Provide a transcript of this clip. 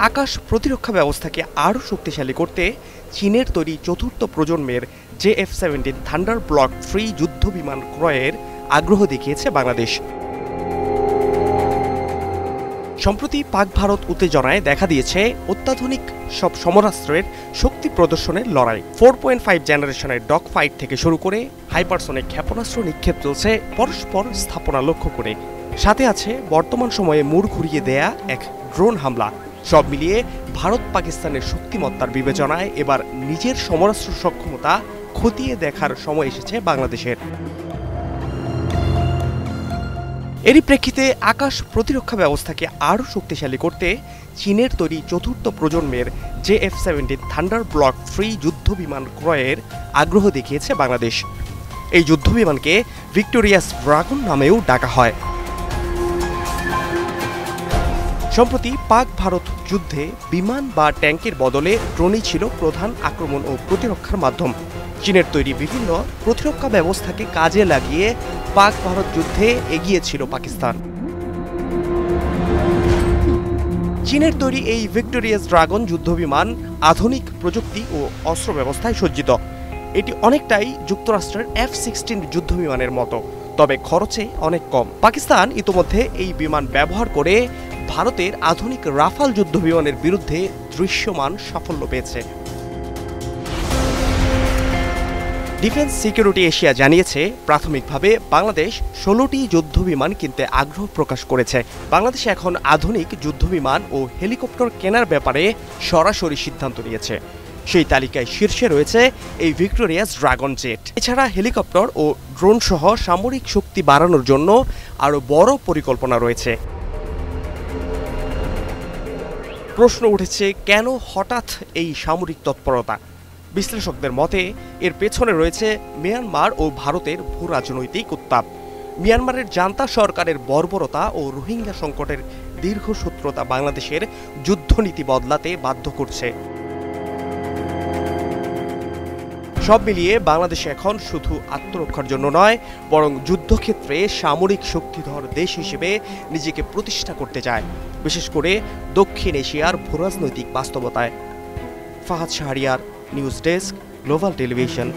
আকাশ প্রতিরক্ষা ব্যবস্থাকে আরও শক্তিশালী করতে চীনের তৈরি চতুর্থ প্রজন্মের JF-17 থান্ডার ব্লক 3 যুদ্ধ বিমান ক্রয়ের আগ্রহ দেখিয়েছে বাংলাদেশ। সম্প্রতি পাক ভারত উত্তেজনায় দেখা দিয়েছে অত্যাধুনিক সব সমরাস্ত্রের শক্তি প্রদর্শনের লড়াই। 4.5 জেনারেশনের ডগ ফাইট থেকে শুরু করে হাইপারসনিক ক্ষেপণাস্ত্র নিক্ষেপ চলছে পরস্পর স্থাপনা লক্ষ্য করে। সাথে আছে বর্তমান সময়ে মুড় ঘুরিয়ে দেয়া এক ড্রোন হামলা। সব মিলিয়ে ভারত পাকিস্তানের শক্তিমত্তার বিবেচনায় এবার নিজের সমরাস্ত্র সক্ষমতা খতিয়ে দেখার সময় এসেছে বাংলাদেশের। এরই প্রেক্ষিতে আকাশ প্রতিরক্ষা ব্যবস্থাকে আরও শক্তিশালী করতে চীনের তৈরি চতুর্থ প্রজন্মের JF-17 থান্ডার ব্লক 3 যুদ্ধ বিমান ক্রয়ের আগ্রহ দেখিয়েছে বাংলাদেশ। এই যুদ্ধ বিমানকে ভিক্টোরিয়াস ড্রাগন নামেও ডাকা হয়। সম্প্রতি পাক ভারত যুদ্ধে বিমান বা ট্যাঙ্কের বদলে ড্রোনই ছিল প্রধান আক্রমণ ও প্রতিরক্ষার মাধ্যম। চীনের তৈরি বিভিন্ন প্রতিরক্ষা ব্যবস্থাকে কাজে লাগিয়ে পাক ভারত যুদ্ধে এগিয়েছিল পাকিস্তান। চীনের তৈরি এই ভিক্টোরিয়াস ড্রাগন যুদ্ধবিমান আধুনিক প্রযুক্তি ও অস্ত্র ব্যবস্থায় সজ্জিত। এটি অনেকটাই যুক্তরাষ্ট্রের F-16 যুদ্ধবিমানের মতো, তবে খরচে অনেক কম। পাকিস্তান ইতোমধ্যে এই বিমান ব্যবহার করে ভারতের আধুনিক রাফাল যুদ্ধবিমানের বিরুদ্ধে দৃশ্যমান সাফল্য পেয়েছে। ডিফেন্স সিকিউরিটি এশিয়া জানিয়েছে, প্রাথমিকভাবে বাংলাদেশ 16টি যুদ্ধবিমান কিনতে আগ্রহ প্রকাশ করেছে। বাংলাদেশ এখন আধুনিক যুদ্ধবিমান ও হেলিকপ্টার কেনার ব্যাপারে সরাসরি সিদ্ধান্ত নিয়েছে। সেই তালিকায় শীর্ষে রয়েছে এই ভিক্টোরিয়াস ড্রাগন জেট। এছাড়া হেলিকপ্টার ও ড্রোন সহ সামরিক শক্তি বাড়ানোর জন্য আরও বড় পরিকল্পনা রয়েছে। প্রশ্ন উঠেছে, কেন হঠাৎ এই সামরিক তৎপরতা? বিশ্লেষকদের মতে এর পেছনে রয়েছে মিয়ানমার ও ভারতের ভূ রাজনৈতিক উত্তাপ। মিয়ানমারের জান্তা সরকারের বর্বরতা ও রোহিঙ্গা সংকটের দীর্ঘসূত্রতা বাংলাদেশের যুদ্ধনীতি বদলাতে বাধ্য করছে। সব মিলিয়ে বাংলাদেশ এখন শুধু আত্মরক্ষার জন্য নয়, বরং যুদ্ধক্ষেত্রে সামরিক শক্তিধর দেশ হিসেবে নিজেকে প্রতিষ্ঠা করতে চায়, বিশেষ করে দক্ষিণ এশিয়ার ভূরাজনৈতিক বাস্তবতায়। Fahad Shahriar, news desk, global television.